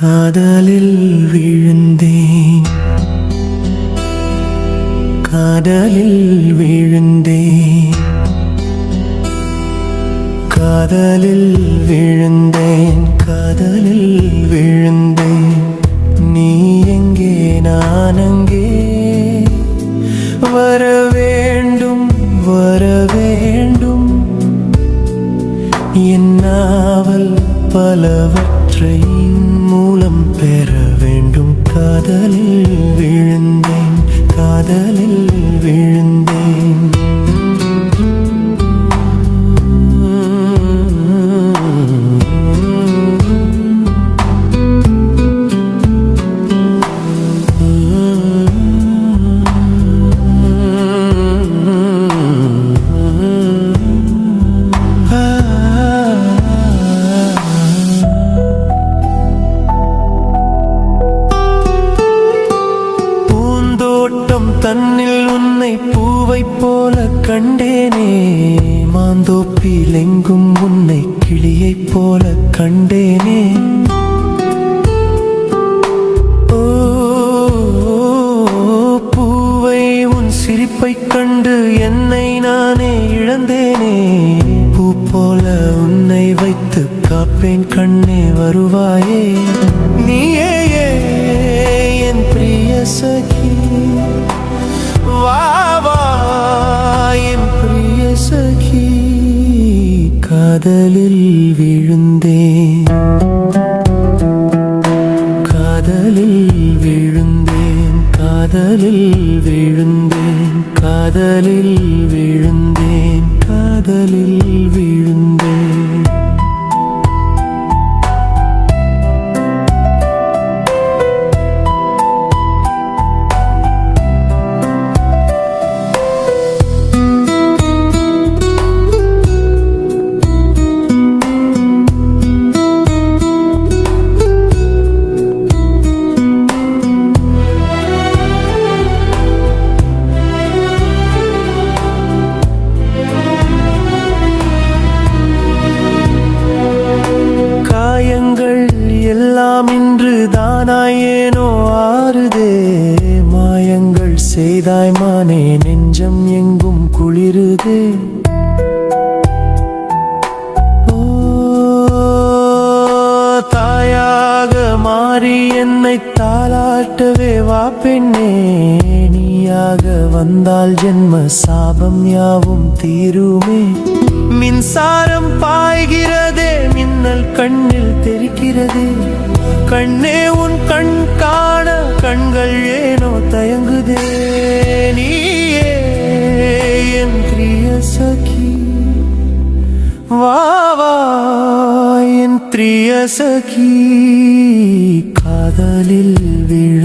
காதலில் விழுந்தேன், காதலில் விழுந்தேன், காதலில் விழுந்தேன், காதலில் விழுந்தேன். நீ எங்கே நான் அங்கே, வர வேண்டும் வர வேண்டும். என் நாவல் பலவற்றை மூலம் பெற வேண்டும். காதலில் விழுந்தேன், காதலில் விழுந்தேன். தன்னில் உன்னை பூவைப் போல கண்டேனே, மாந்தோப்பில் எங்கும் உன்னை கிளியைப் போல கண்டேனே. ஓ பூவை உன் சிரிப்பைக் கண்டு என்னை நானே இழந்தேனே. பூ போல உன்னை வைத்து காப்பேன், கண்ணே வருவாயே. நீயே என் பிரிய சகி, வா வா என் பிரிய சகி. காதலில் விழுந்தேன், காதலில் விழுந்தேன், காதலில் விழுந்தேன், காதலில் விழுந்தேன், காதலில் விழுந்தேன். எல்லாம் இன்று தானாயேனோ ஆறுதே, மாயங்கள் செய்தாய் மானே, நெஞ்சம் எங்கும் குளிருதே. ஓ தாயாக மாறி என்னை தாளாட்டவே வா பெண்ணே. நீயாக வந்தால் ஜென்ம சாபம் யாவும் தீருமே. மின்சாரம் பாய்கிறதே, மின்னல் கண்ணில் தெரிக்கிறது. கண்ணே உன் கண் காண கண்கள் ஏனோ தயங்குதே. நீயே என் பிரிய சகி, வா வா என் பிரிய சகி. காதலில் விழ